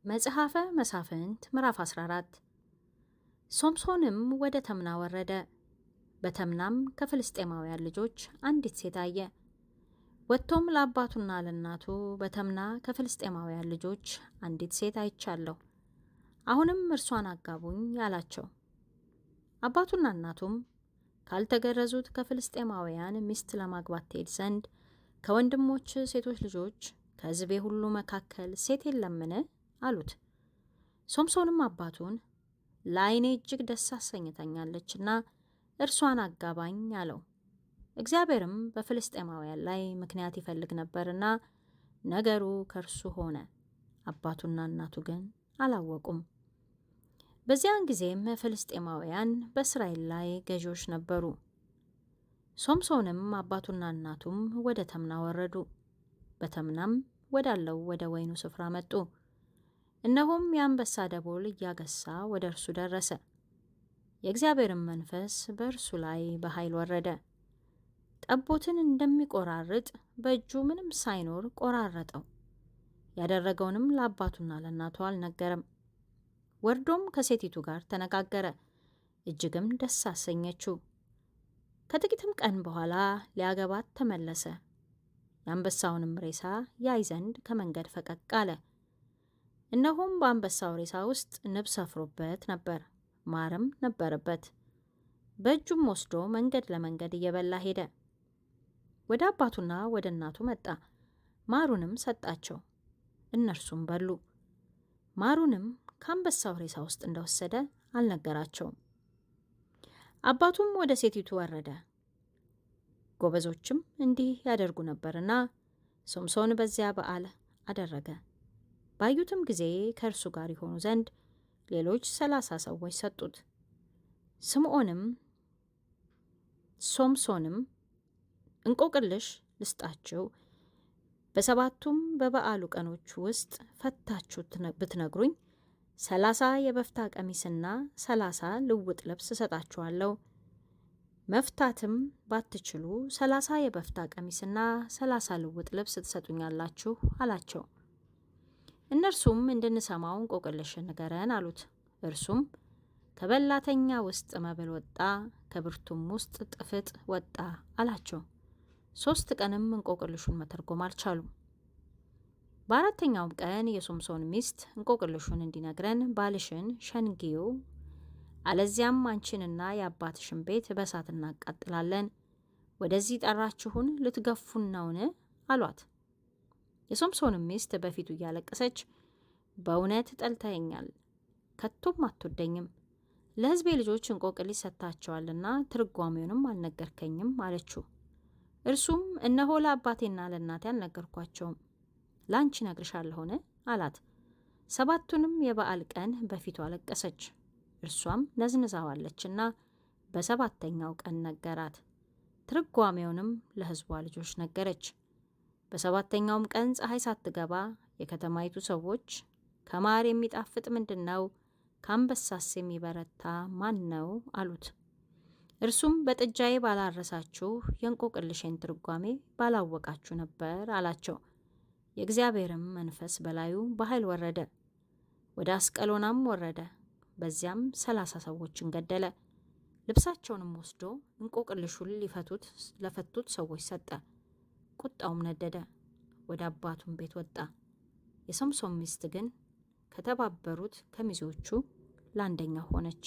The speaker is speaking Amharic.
መጽሐፈ መሳፍንት ምዕራፍ 14 ሶምሶንም ወደ ተምና ወረደ። በተምናም ከፍልስጤማውያን ልጆች አንዲት ሴት አየ። ወጥቶም ለአባቱና ለእናቱ በተምና ከፍልስጤማውያን ልጆች አንዲት ሴት አይቻለሁ፣ አሁንም እርሷን አጋቡኝ አላቸው። አባቱና እናቱም ካልተገረዙት ከፍልስጤማውያን ሚስት ለማግባት ትሄድ ዘንድ ከወንድሞች ሴቶች ልጆች ከሕዝቤ ሁሉ መካከል ሴት የለምን? አሉት። ሶምሶንም አባቱን ለዓይኔ እጅግ ደስ አሰኝታኛለችና እርሷን አጋባኝ አለው። እግዚአብሔርም በፍልስጤማውያን ላይ ምክንያት ይፈልግ ነበርና ነገሩ ከእርሱ ሆነ። አባቱና እናቱ ግን አላወቁም። በዚያን ጊዜም ፍልስጤማውያን በእስራኤል ላይ ገዢዎች ነበሩ። ሶምሶንም አባቱና እናቱም ወደ ተምና ወረዱ። በተምናም ወዳለው ወደ ወይኑ ስፍራ መጡ። እነሆም የአንበሳ ደቦል እያገሳ ወደ እርሱ ደረሰ። የእግዚአብሔርም መንፈስ በእርሱ ላይ በኃይል ወረደ። ጠቦትን እንደሚቆራርጥ በእጁ ምንም ሳይኖር ቆራረጠው። ያደረገውንም ለአባቱና ለእናቱ አልነገረም። ወርዶም ከሴቲቱ ጋር ተነጋገረ፣ እጅግም ደስ አሰኘችው። ከጥቂትም ቀን በኋላ ሊያገባት ተመለሰ። የአንበሳውንም ሬሳ ያይ ዘንድ ከመንገድ ፈቀቅ አለ። እነሆም በአንበሳው ሬሳ ውስጥ ንብ ሰፍሮበት ነበር፣ ማርም ነበረበት። በእጁም ወስዶ መንገድ ለመንገድ እየበላ ሄደ። ወደ አባቱና ወደ እናቱ መጣ፣ ማሩንም ሰጣቸው፣ እነርሱም በሉ። ማሩንም ከአንበሳው ሬሳ ውስጥ እንደወሰደ አልነገራቸውም። አባቱም ወደ ሴቲቱ ወረደ። ጎበዞችም እንዲህ ያደርጉ ነበርና ሶምሶን በዚያ በዓል አደረገ። ባዩትም ጊዜ ከእርሱ ጋር ይሆኑ ዘንድ ሌሎች 30 ሰዎች ሰጡት። ሶምሶንም እንቆቅልሽ ልስጣችሁ፣ በሰባቱም በበዓሉ ቀኖች ውስጥ ፈታችሁ ብትነግሩኝ 30 የበፍታ ቀሚስና 30 ልውጥ ልብስ እሰጣችኋለሁ። መፍታትም ባትችሉ 30 የበፍታ ቀሚስና 30 ልውጥ ልብስ ትሰጡኛላችሁ አላቸው። እነርሱም እንድንሰማው እንቆቅልሽ ንገረን አሉት። እርሱም ከበላተኛ ውስጥ መብል ወጣ፣ ከብርቱም ውስጥ ጥፍጥ ወጣ አላቸው። 3 ቀንም እንቆቅልሹን መተርጎም አልቻሉም። በአራተኛውም ቀን የሶምሶን ሚስት እንቆቅልሹን እንዲነግረን ባልሽን ሸንጊው፣ አለዚያም አንቺንና የአባትሽን ቤት በእሳት እናቃጥላለን፣ ወደዚህ ጠራችሁን ልትገፉን ነውን? አሏት። የሶምሶንም ሚስት በፊቱ እያለቀሰች በእውነት ጠልተኸኛል፣ ከቶም አትወደኝም፣ ለሕዝቤ ልጆች እንቆቅልሽ ሰጥታቸዋልና ትርጓሜውንም አልነገርከኝም አለችው። እርሱም እነሆ ለአባቴና ለእናቴ አልነገርኳቸውም፣ ለአንቺ እነግርሻለሁን አላት። 7ቱንም የበዓል ቀን በፊቱ አለቀሰች። እርሷም ነዝንዛዋለችና በ7ኛው ቀን ነገራት። ትርጓሜውንም ለሕዝቧ ልጆች ነገረች። በ7ኛውም ቀን ፀሐይ ሳትገባ የከተማይቱ ሰዎች ከማር የሚጣፍጥ ምንድን ነው? ከአንበሳስ የሚበረታ ማን ነው? አሉት። እርሱም በጥጃዬ ባላረሳችሁ የእንቆቅልሼን ትርጓሜ ባላወቃችሁ ነበር አላቸው። የእግዚአብሔርም መንፈስ በላዩ በኃይል ወረደ። ወደ አስቀሎናም ወረደ። በዚያም 30 ሰዎችን ገደለ። ልብሳቸውንም ወስዶ እንቆቅልሹን ለፈቱት ሰዎች ሰጠ። ቁጣውም ነደደ። ወደ አባቱም ቤት ወጣ። የሶምሶን ሚስት ግን ከተባበሩት ከሚዜዎቹ ለአንደኛው ሆነች።